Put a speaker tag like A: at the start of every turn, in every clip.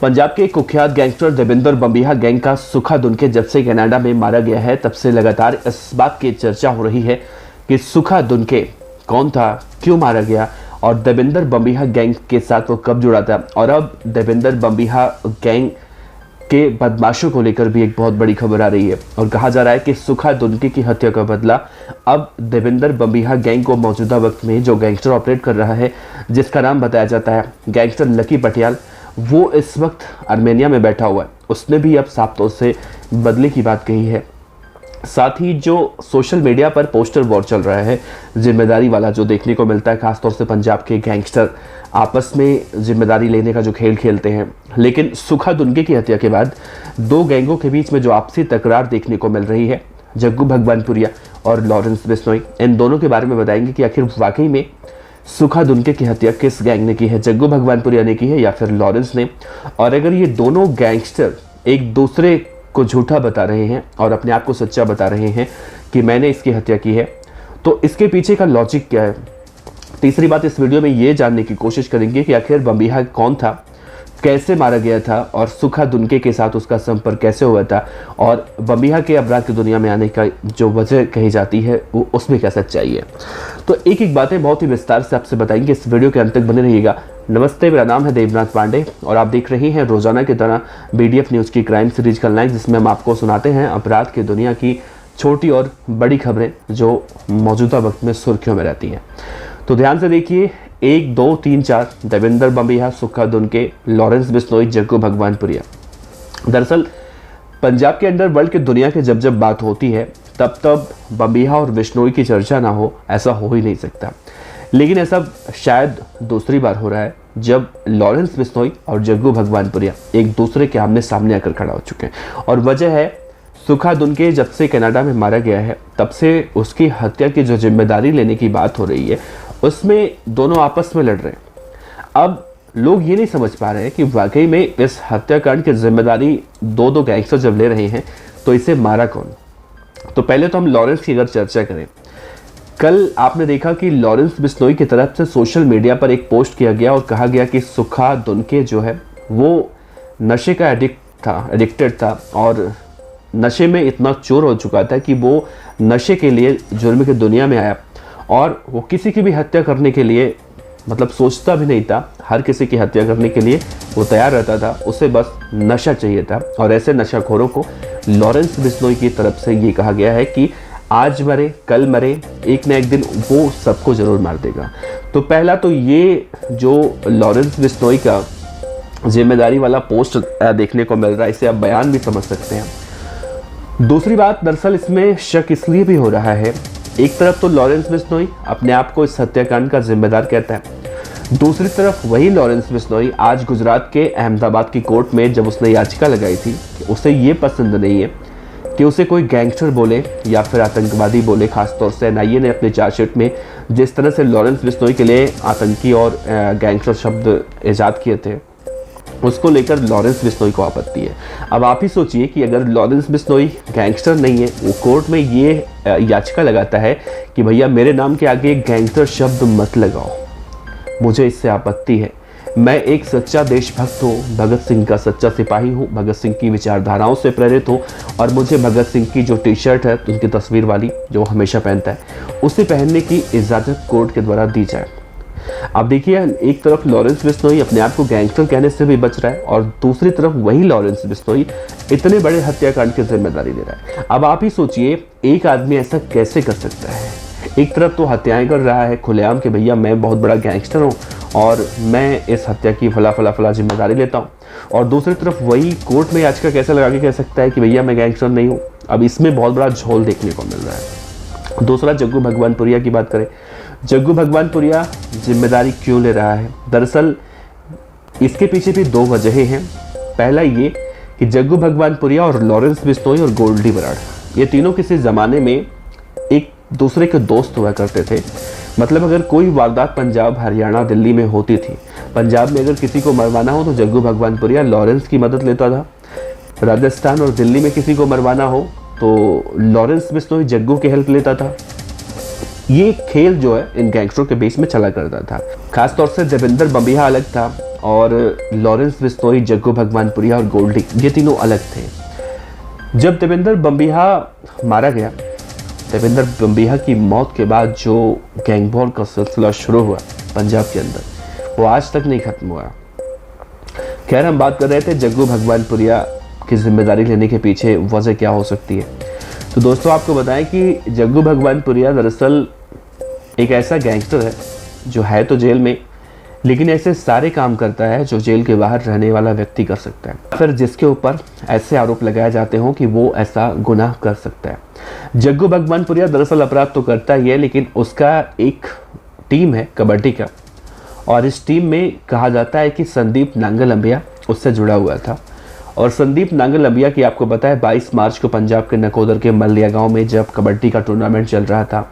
A: पंजाब के कुख्यात gangster Devendra Bambiha gang का सुखा दुनके जब से कनाडा में मारा गया है तब से लगातार इस बात की चर्चा हो रही है कि सुखा दुनके कौन था, क्यों मारा गया और देवेंद्र बम्बिहा गैंग के साथ वो कब जुड़ा था। और अब देवेंद्र बम्बिहा गैंग के बदमाशों को लेकर भी एक बहुत बड़ी खबर आ रही है और कहा जा रहा है कि सुखा दुनके की हत्या का बदला अब देवेंद्र बम्बिहा गैंग को मौजूदा वक्त में जो गैंगस्टर ऑपरेट कर रहा है, जिसका नाम बताया जाता है गैंगस्टर लकी पटियाल, वो इस वक्त आर्मेनिया में बैठा हुआ है। उसने भी अब साफ तौर से बदले की बात कही है। साथ ही जो सोशल मीडिया पर पोस्टर वॉर चल रहा है जिम्मेदारी वाला, जो देखने को मिलता है खासतौर से पंजाब के गैंगस्टर आपस में जिम्मेदारी लेने का जो खेल खेलते हैं, लेकिन सुखा दुनके की हत्या के बाद दो गैंगों के बीच में जो आपसी तकरार देखने को मिल रही है, जग्गू भगवानपुरिया और लॉरेंस बिश्नोई, इन दोनों के बारे में बताएंगे कि आखिर वाकई में सुखा दुनके की हत्या किस गैंग ने की है, जग्गू भगवानपुरिया ने की है या फिर लॉरेंस ने। और अगर ये दोनों गैंगस्टर एक दूसरे को झूठा बता रहे हैं और अपने आप को सच्चा बता रहे हैं कि मैंने इसकी हत्या की है, तो इसके पीछे का लॉजिक क्या है। तीसरी बात, इस वीडियो में ये जानने की कोशिश करेंगे कि आखिर बम्बिहा कौन था, कैसे मारा गया था और सुखा दुनके के साथ उसका संपर्क कैसे हुआ था और बम्बिहा के अपराध की दुनिया में आने का जो वजह कही जाती है वो उसमें क्या सच्चाई है। तो एक एक बातें बहुत ही विस्तार से आपसे बताएंगे, इस वीडियो के अंत तक बने रहिएगा। नमस्ते, मेरा नाम है देवनाथ पांडे और आप देख रहे हैं रोजाना की तरह BDF न्यूज़ की क्राइम सीरीज खलनायक, जिसमें हम आपको सुनाते हैं अपराध की दुनिया की छोटी और बड़ी खबरें जो मौजूदा वक्त में सुर्खियों में रहती हैं। तो ध्यान से देखिए, 1 2 3 4 देवेंद्र बम्बिहा, सुखा दुनके, लॉरेंस बिश्नोई, जग्गू भगवानपुरिया। दरअसल पंजाब के अंडरवर्ल्ड की दुनिया की जब जब बात होती है तब तब बम्बिहा और बिश्नोई की चर्चा ना हो, ऐसा हो ही नहीं सकता। लेकिन ऐसा शायद दूसरी बार हो रहा है जब लॉरेंस बिश्नोई और जग्गू भगवानपुरिया एक दूसरे के आमने सामने आकर खड़ा हो चुके हैं। और वजह है सुखा दुनके जब से कनाडा में मारा गया है तब से उसकी हत्या की जो जिम्मेदारी लेने की बात हो रही है, उसमें दोनों आपस में लड़ रहे हैं। अब लोग ये नहीं समझ पा रहे हैं कि वाकई में इस हत्याकांड की जिम्मेदारी दो गैंगस्टर जब ले रहे हैं तो इसे मारा कौन। तो पहले तो हम लॉरेंस की अगर चर्चा करें, कल आपने देखा कि लॉरेंस बिश्नोई की तरफ से सोशल मीडिया पर एक पोस्ट किया गया और कहा गया कि सुखा दुनके जो है वो नशे का एडिक्टेड था और नशे में इतना चोर हो चुका था कि वो नशे के लिए जुर्म की दुनिया में आया और वो किसी की भी हत्या करने के लिए मतलब सोचता भी नहीं था। हर किसी की हत्या करने के लिए वो तैयार रहता था, उसे बस नशा चाहिए था। और ऐसे नशाखोरों को लॉरेंस बिश्नोई की तरफ से ये कहा गया है कि आज मरे कल मरे, एक न एक दिन वो सबको जरूर मार देगा। तो पहला तो ये जो लॉरेंस बिश्नोई का जिम्मेदारी वाला पोस्ट देखने को मिल रहा है, इसे आप बयान भी समझ सकते हैं। दूसरी बात, दरअसल इसमें शक इसलिए भी हो रहा है, एक तरफ तो लॉरेंस बिश्नोई अपने आप को इस हत्याकांड का जिम्मेदार कहता है, दूसरी तरफ वही लॉरेंस बिश्नोई आज गुजरात के अहमदाबाद की कोर्ट में जब उसने याचिका लगाई थी कि उसे ये पसंद नहीं है कि उसे कोई गैंगस्टर बोले या फिर आतंकवादी बोले। खासतौर से NIA ने अपने चार्जशीट में जिस तरह से लॉरेंस बिश्नोई के लिए आतंकी और गैंगस्टर शब्द ईजाद किए थे, उसको लेकर लॉरेंस बिश्नोई को आपत्ति है। अब आप ही सोचिए कि अगर लॉरेंस बिश्नोई गैंगस्टर नहीं है, वो कोर्ट में ये याचिका लगाता है कि भैया मेरे नाम के आगे गैंगस्टर शब्द मत लगाओ, मुझे इससे आपत्ति है। मैं एक सच्चा देशभक्त हूँ, भगत सिंह का सच्चा सिपाही हूँ, भगत सिंह की विचारधाराओं से प्रेरित हूँ और मुझे भगत सिंह की जो टी-शर्ट है उनकी तस्वीर वाली जो हमेशा पहनता है, उसे पहनने की इजाज़त कोर्ट के द्वारा दी जाए। अब देखिए, एक तरफ लॉरेंस बिश्नोई अपने आप को गैंगस्टर कहने से भी बच रहा है और दूसरी तरफ वही लॉरेंस बिश्नोई इतने बड़े हत्याकांड की जिम्मेदारी ले रहा है। अब आप ही सोचिए, एक आदमी ऐसा कैसे कर सकता है। एक तरफ तो हत्याएं कर रहा है खुलेआम कि भैया मैं बहुत बड़ा गैंगस्टर हूँ और मैं इस हत्या की फला जिम्मेदारी लेता हूँ, और दूसरी तरफ वही कोर्ट में याचिका कैसे लगा के कह सकता है कि भैया मैं गैंगस्टर नहीं हूँ। अब इसमें बहुत बड़ा झोल देखने को मिल रहा है। दूसरा, जग्गू भगवानपुरिया की बात करें, जग्गू भगवानपुरिया जिम्मेदारी क्यों ले रहा है। दरअसल इसके पीछे भी दो वजहें हैं। पहला ये कि जग्गू भगवानपुरिया और लॉरेंस बिश्नोई और गोल्डी बराड़, ये तीनों किसी ज़माने में एक दूसरे के दोस्त हुआ करते थे। मतलब अगर कोई वारदात पंजाब, हरियाणा, दिल्ली में होती थी, पंजाब में अगर किसी को मरवाना हो तो जग्गू भगवानपुरिया लॉरेंस की मदद लेता था, राजस्थान और दिल्ली में किसी को मरवाना हो तो लॉरेंस बिश्नोई जग्गू की हेल्प लेता था। ये खेल जो है इन गैंगस्टरों के बीच में चला करता था। खासतौर से देवेंद्र बम्बिहा अलग था और लॉरेंस बिश्नोई, जग्गू भगवानपुरिया और गोल्डी, ये तीनों अलग थे। जब देवेंद्र बम्बिहा मारा गया, देवेंद्र बम्बिहा की मौत के बाद जो गैंग वॉर का सिलसिला शुरू हुआ पंजाब के अंदर, वो आज तक नहीं खत्म हुआ। खैर, हम बात कर रहे थे जग्गू भगवानपुरिया की जिम्मेदारी लेने के पीछे वजह क्या हो सकती है। तो दोस्तों, आपको बताएं कि जग्गू भगवानपुरिया दरअसल एक ऐसा गैंगस्टर है जो है तो जेल में, लेकिन ऐसे सारे काम करता है जो जेल के बाहर रहने वाला व्यक्ति कर सकता है, फिर जिसके ऊपर ऐसे आरोप लगाए जाते हों कि वो ऐसा गुनाह कर सकता है। जग्गू भगवानपुरिया दरअसल अपराध तो करता ही है, लेकिन उसका एक टीम है कबड्डी का, और इस टीम में कहा जाता है कि संदीप नांगलंबिया उससे जुड़ा हुआ था। और संदीप नांगलंबिया की आपको पता है 22 मार्च को पंजाब के नकोदर के मल्लिया गांव में जब कबड्डी का टूर्नामेंट चल रहा था,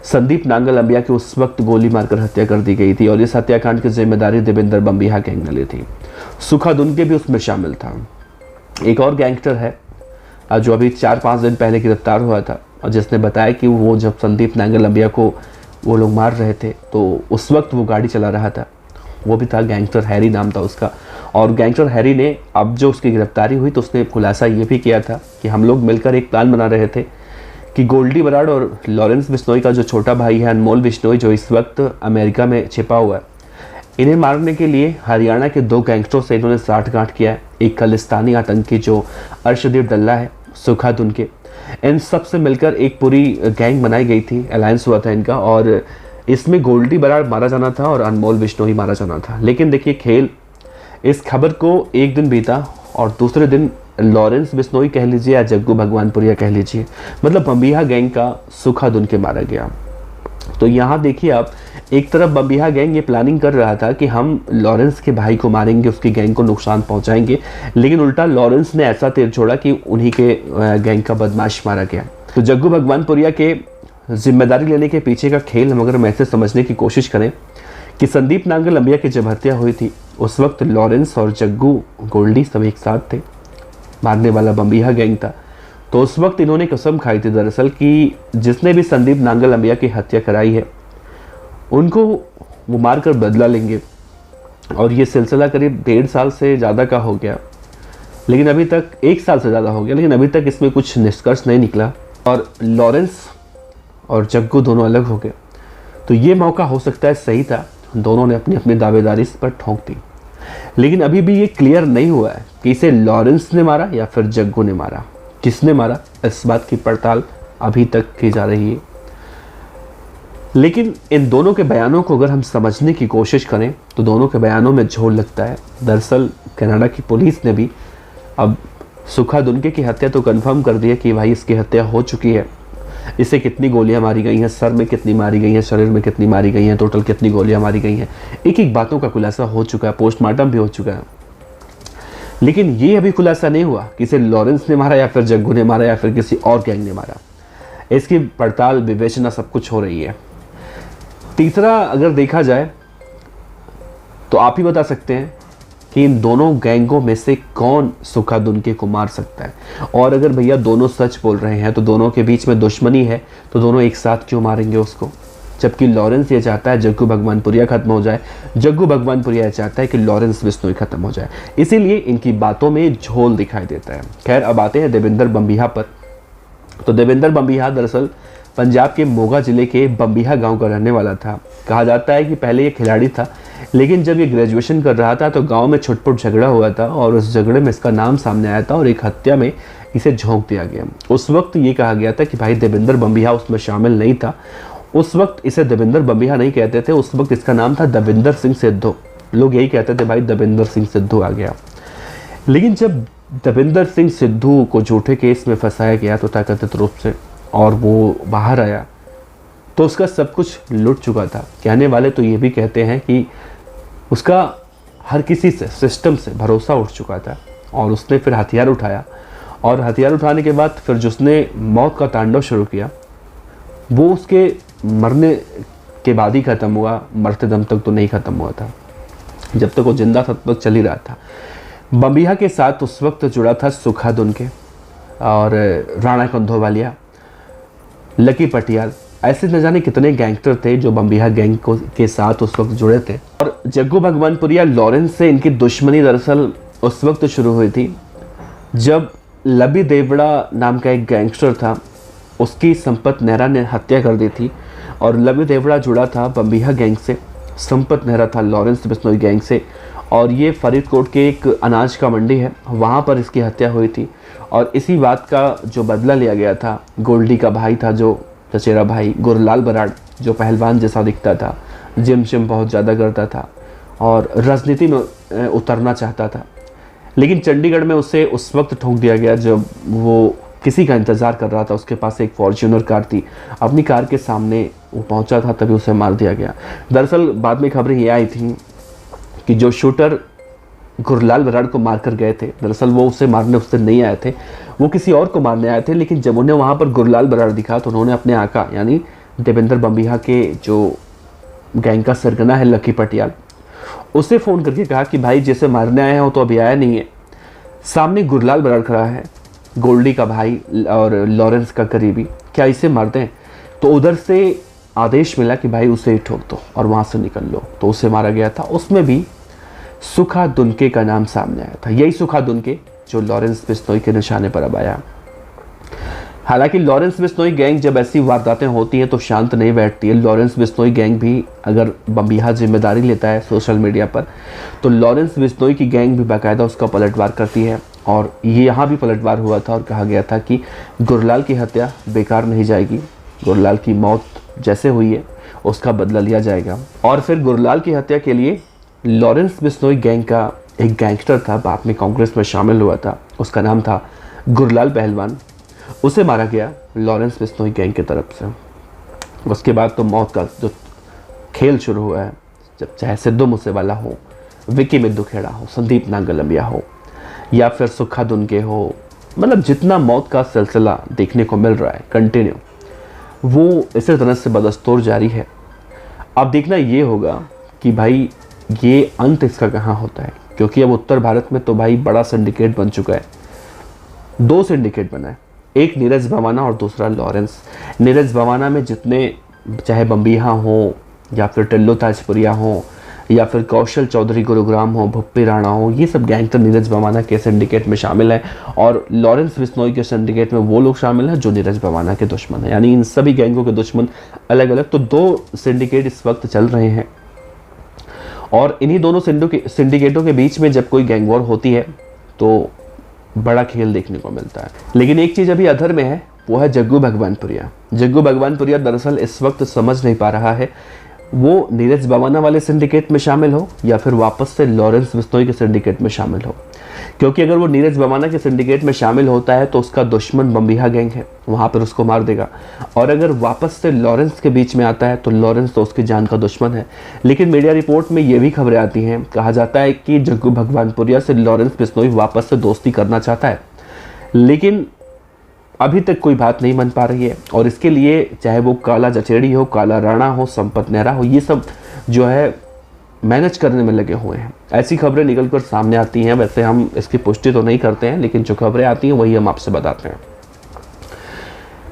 A: संदीप नांगलंबिया की उस वक्त गोली मारकर हत्या कर दी गई थी और इस हत्याकांड की जिम्मेदारी देवेंद्र बम्बिहा गैंग ने ली थी। सुखा दुनके भी उसमें शामिल था। एक और गैंगस्टर है जो अभी 4-5 दिन पहले गिरफ्तार हुआ था और जिसने बताया कि वो जब संदीप नांगलंबिया को वो लोग मार रहे थे तो उस वक्त वो गाड़ी चला रहा था, वो भी था गैंगस्टर हैरी नाम था उसका। और गैंगस्टर हैरी ने अब जो उसकी गिरफ्तारी हुई तो उसने खुलासा ये भी किया था कि हम लोग मिलकर एक प्लान बना रहे थे कि गोल्डी बराड़ और लॉरेंस बिश्नोई का जो छोटा भाई है अनमोल बिश्नोई, जो इस वक्त अमेरिका में छिपा हुआ है, इन्हें मारने के लिए हरियाणा के 2 गैंगस्टरों से इन्होंने साठगांठ किया है। एक खालिस्तानी आतंकी जो अर्शदीप डल्ला है, सुखा दुनके, इन सब से मिलकर एक पूरी गैंग बनाई गई थी, अलायंस हुआ था इनका, और इसमें गोल्डी बराड़ मारा जाना था और अनमोल बिश्नोई मारा जाना था। लेकिन देखिए खेल, इस खबर को एक दिन बीता और दूसरे दिन लॉरेंस बिश्नोई कह लीजिए या जग्गू भगवानपुरिया कह लीजिए, मतलब बम्बिहा गैंग का सुखा दुनके मारा गया। तो यहाँ देखिए आप, एक तरफ बम्बिहा गैंग ये प्लानिंग कर रहा था कि हम लॉरेंस के भाई को मारेंगे, उसकी गैंग को नुकसान पहुंचाएंगे, लेकिन उल्टा लॉरेंस ने ऐसा तीर छोड़ा कि उन्हीं के गैंग का बदमाश मारा गया। तो जग्गू भगवानपुरिया के जिम्मेदारी लेने के पीछे का खेल हम अगर मैसे समझने की कोशिश करें कि संदीप नांगलंबिया की जब हत्या हुई थी उस वक्त लॉरेंस और जग्गू, गोल्डी सब एक साथ थे, मारने वाला बम्बिहा गैंग था। तो उस वक्त इन्होंने कसम खाई थी दरअसल कि जिसने भी संदीप नांगलंबिया की हत्या कराई है उनको वो मारकर बदला लेंगे। और ये सिलसिला करीब 1.5 साल से ज़्यादा का हो गया, लेकिन अभी तक 1 साल से ज़्यादा हो गया, लेकिन अभी तक इसमें कुछ निष्कर्ष नहीं निकला और लॉरेंस और जग्गू दोनों अलग हो गए। तो ये मौका हो सकता है सही था, दोनों ने अपनी अपनी दावेदारी इस पर ठोंक दी, लेकिन अभी भी ये क्लियर नहीं हुआ है कि इसे लॉरेंस ने मारा या फिर जग्गू ने मारा। किसने मारा, इस बात की पड़ताल अभी तक की जा रही है। लेकिन इन दोनों के बयानों को अगर हम समझने की कोशिश करें तो दोनों के बयानों में झोल लगता है। दरअसल कनाडा की पुलिस ने भी अब सुखा दुनके की हत्या तो कंफर्म कर दी है कि भाई इसकी हत्या हो चुकी है, इसे कितनी गोलियां मारी गई हैं, सर में कितनी मारी गई हैं, शरीर में कितनी मारी गई हैं, टोटल कितनी गोलियां मारी गई हैं, एक एक बातों का खुलासा हो चुका है, पोस्टमार्टम भी हो चुका है। लेकिन ये अभी खुलासा नहीं हुआ कि इसे लॉरेंस ने मारा या फिर जग्गू ने मारा या फिर किसी और गैंग ने मारा। इसकी पड़ताल, विवेचना सब कुछ हो रही है। तीसरा अगर देखा जाए तो आप ही बता सकते हैं कि इन दोनों गैंगों में से कौन सुखा दुनके को मार सकता है। और अगर भैया दोनों सच बोल रहे हैं तो दोनों के बीच में दुश्मनी है तो दोनों एक साथ क्यों मारेंगे उसको, जबकि लॉरेंस ये चाहता है जग्गू भगवानपुरिया खत्म हो जाए, जग्गू भगवानपुरिया चाहता है कि लॉरेंस बिश्नोई खत्म हो जाए। इसीलिए इनकी बातों में झोल दिखाई देता है। खैर, अब आते हैं देवेंद्र बम्बिहा पर। तो देवेंद्र बम्बिहा दरअसल पंजाब के मोगा जिले के बम्बिहा गांव का रहने वाला था। कहा जाता है कि पहले ये खिलाड़ी था, लेकिन जब ये ग्रेजुएशन कर रहा था तो गांव में छुटपुट झगड़ा हुआ था और उस झगड़े में इसका नाम सामने आया था और एक हत्या में इसे झोंक दिया गया। उस वक्त ये कहा गया था कि भाई देवेंद्र बम्बिहा उसमें शामिल नहीं था। उस वक्त इसे देवेंद्र बम्बिहा नहीं कहते थे, उस वक्त इसका नाम था दविंदर सिंह सिद्धू। लोग यही कहते थे भाई दविंदर सिंह सिद्धू आ गया। लेकिन जब दविंदर सिंह सिद्धू को झूठे केस में फंसाया गया तो तथाकथित रूप से, और वो बाहर आया तो उसका सब कुछ लुट चुका था। कहने वाले तो ये भी कहते हैं कि उसका हर किसी से, सिस्टम से भरोसा उठ चुका था और उसने फिर हथियार उठाया और हथियार उठाने के बाद फिर जिसने मौत का तांडव शुरू किया वो उसके मरने के बाद ही ख़त्म हुआ, मरते दम तक तो नहीं ख़त्म हुआ था। जब तक वो जिंदा था तब तक चल ही रहा था। बम्बिहा के साथ उस वक्त जुड़ा था सुखा दुनके और राणा कंधोवालिया, लकी पटियाल, ऐसे न जाने कितने गैंगस्टर थे जो बम्बिहा गैंग के साथ उस वक्त जुड़े थे। और जग्गू भगवानपुरिया लॉरेंस से इनकी दुश्मनी दरअसल उस वक्त शुरू हुई थी जब लबी देवड़ा नाम का एक गैंगस्टर था, उसकी संपत नेहरा ने हत्या कर दी थी। और लबी देवड़ा जुड़ा था बम्बिहा गैंग से, संपत नेहरा था लॉरेंस बिश्नोई गैंग से। और ये फरीदकोट के एक अनाज का मंडी है, वहाँ पर इसकी हत्या हुई थी। और इसी बात का जो बदला लिया गया था, गोल्डी का भाई था जो चचेरा भाई गुरलाल बराड़, जो पहलवान जैसा दिखता था, जिम शिम बहुत ज़्यादा करता था और राजनीति में उतरना चाहता था, लेकिन चंडीगढ़ में उसे उस वक्त ठोक दिया गया जब वो किसी का इंतज़ार कर रहा था। उसके पास एक फॉर्च्यूनर कार थी, अपनी कार के सामने वो पहुंचा था, तभी उसे मार दिया गया। दरअसल बाद में खबरें ये आई थी कि जो शूटर गुरलाल बराड़ को मार कर गए थे, दरअसल वो उसे मारने उस दिन नहीं आए थे, वो किसी और को मारने आए थे। लेकिन जब उन्हें वहाँ पर गुरलाल बराड़ दिखा तो उन्होंने अपने आका यानी देवेंद्र बम्बिहा के जो गैंग का सरगना है लकी पटियाल, उसे फ़ोन करके कहा कि भाई जिसे मारने आए हो तो अभी आया नहीं है, सामने गुरलाल बराड़ खड़ा है, गोल्डी का भाई और लॉरेंस का करीबी, क्या इसे मार दें? तो उधर से आदेश मिला कि भाई उसे ही ठोक दो और वहाँ से निकल लो। तो उसे मारा गया था। उसमें भी सुखा दुनके का नाम सामने आया था, यही सुखा दुनके जो लॉरेंस बिश्नोई के निशाने पर अब आया। हालांकि लॉरेंस बिश्नोई गैंग जब ऐसी वारदातें होती हैं तो शांत नहीं बैठती है। लॉरेंस बिश्नोई गैंग भी अगर बम्बिहा जिम्मेदारी लेता है सोशल मीडिया पर, तो लॉरेंस बिश्नोई की गैंग भी बाकायदा उसका पलटवार करती है। और ये यहाँ भी पलटवार हुआ था और कहा गया था कि गुरलाल की हत्या बेकार नहीं जाएगी, गुरलाल की मौत जैसे हुई है उसका बदला लिया जाएगा। और फिर गुरलाल की हत्या के लिए लॉरेंस बिश्नोई गैंग का एक गैंगस्टर था, बाद में कांग्रेस में शामिल हुआ था, उसका नाम था गुरलाल पहलवान, उसे मारा गया लॉरेंस बिश्नोई गैंग की तरफ से। उसके बाद तो मौत का जो खेल शुरू हुआ है, जब चाहे सिद्धू मूसेवाला हो, विकी मिद्दू खेड़ा हो, संदीप नागलंबिया हो या फिर सुखा दुनके हो, मतलब जितना मौत का सिलसिला देखने को मिल रहा है कंटिन्यू, वो इसी तरह से बदस्तूर जारी है। अब देखना ये होगा कि भाई ये अंत इसका कहाँ होता है, क्योंकि अब उत्तर भारत में तो भाई बड़ा सिंडिकेट बन चुका है। 2 सिंडिकेट बना है, एक नीरज भवाना और दूसरा लॉरेंस। नीरज भवाना में जितने चाहे बम्बिहा हो या फिर टिल्लो ताजपुरिया हो या फिर कौशल चौधरी गुरुग्राम हो, भुप्पी राणा हो, ये सब गैंगस्टर नीरज भवाना के सिंडिकेट में शामिल हैं। और लॉरेंस बिश्नोई के सिंडिकेट में वो लोग शामिल हैं जो नीरज भवाना के दुश्मन हैं, यानी इन सभी गैंगों के दुश्मन अलग अलग। तो 2 सिंडिकेट इस वक्त चल रहे हैं और इन्हीं दोनों सिंडिकेटों के बीच में जब कोई गैंग वॉर होती है तो बड़ा खेल देखने को मिलता है। लेकिन एक चीज़ अभी अधर में है, वो है जग्गू भगवानपुरिया। जग्गू भगवानपुरिया दरअसल इस वक्त समझ नहीं पा रहा है वो नीरज भवाना वाले सिंडिकेट में शामिल हो या फिर वापस से लॉरेंस बिश्नोई के सिंडिकेट में शामिल हो। क्योंकि अगर वो नीरज भवाना के सिंडिकेट में शामिल होता है तो उसका दुश्मन बम्बिहा गैंग है, वहाँ पर उसको मार देगा। और अगर वापस से लॉरेंस के बीच में आता है तो लॉरेंस तो उसकी जान का दुश्मन है। लेकिन मीडिया रिपोर्ट में ये भी खबरें आती हैं, कहा जाता है कि जग्गू भगवानपुरिया से लॉरेंस बिश्नोई वापस से दोस्ती करना चाहता है, लेकिन अभी तक कोई बात नहीं बन पा रही है। और इसके लिए चाहे वो काला जचेड़ी हो, काला राणा हो, संपत नेहरा हो, ये सब जो है मैनेज करने में लगे हुए हैं। ऐसी खबरें निकल कर सामने आती हैं। वैसे हम इसकी पुष्टि तो नहीं करते हैं, लेकिन जो खबरें आती हैं वही हम आपसे बताते हैं।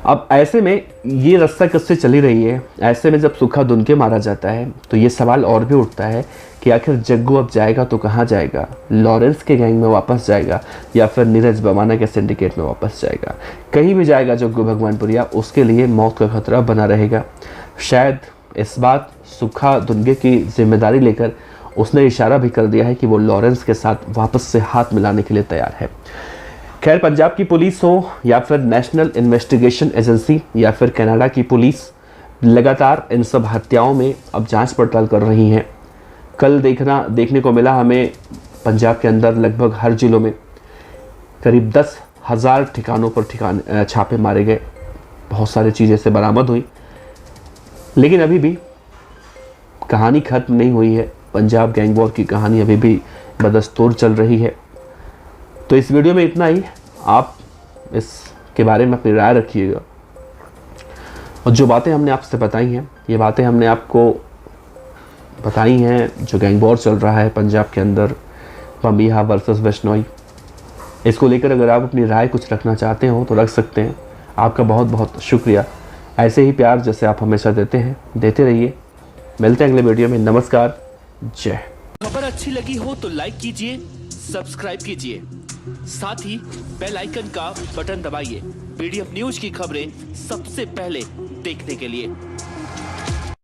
A: अब ऐसे में ये रास्ता किससे चली रही है, ऐसे में जब सुखा दुनके मारा जाता है तो ये सवाल और भी उठता है कि आखिर जग्गू अब जाएगा तो कहाँ जाएगा? लॉरेंस के गैंग में वापस जाएगा या फिर नीरज भवाना के सिंडिकेट में वापस जाएगा? कहीं भी जाएगा जग्गू भगवानपुरिया, उसके लिए मौत का खतरा बना रहेगा। शायद इस बात सुखा दुनके की जिम्मेदारी लेकर उसने इशारा भी कर दिया है कि वो लॉरेंस के साथ वापस से हाथ मिलाने के लिए तैयार है। खैर, पंजाब की पुलिस हो या फिर नेशनल इन्वेस्टिगेशन एजेंसी या फिर कनाडा की पुलिस लगातार इन सब हत्याओं में अब जांच पड़ताल कर रही हैं। कल देखने को मिला हमें पंजाब के अंदर लगभग हर जिलों में करीब 10,000 ठिकानों पर छापे मारे गए, बहुत सारी चीज़ें से बरामद हुई। लेकिन अभी भी कहानी खत्म नहीं हुई है, पंजाब गैंग वॉर की कहानी अभी भी बदस्तूर चल रही है। तो इस वीडियो में इतना ही। आप इसके बारे में अपनी राय रखिएगा और जो बातें हमने आपसे बताई हैं, ये बातें हमने आपको बताई हैं जो गैंग वॉर चल रहा है पंजाब के अंदर, बम्बिहा वर्सेस बिश्नोई, इसको लेकर अगर आप अपनी राय कुछ रखना चाहते हो तो रख सकते हैं। आपका बहुत बहुत शुक्रिया। ऐसे ही प्यार जैसे आप हमेशा देते हैं, देते रहिए। मिलते हैं अगले वीडियो में। नमस्कार, जय।
B: खबर अच्छी लगी हो तो लाइक कीजिए, सब्सक्राइब कीजिए, साथ ही बेल आइकन का बटन दबाइए मीडियम न्यूज की खबरें सबसे पहले देखने के लिए।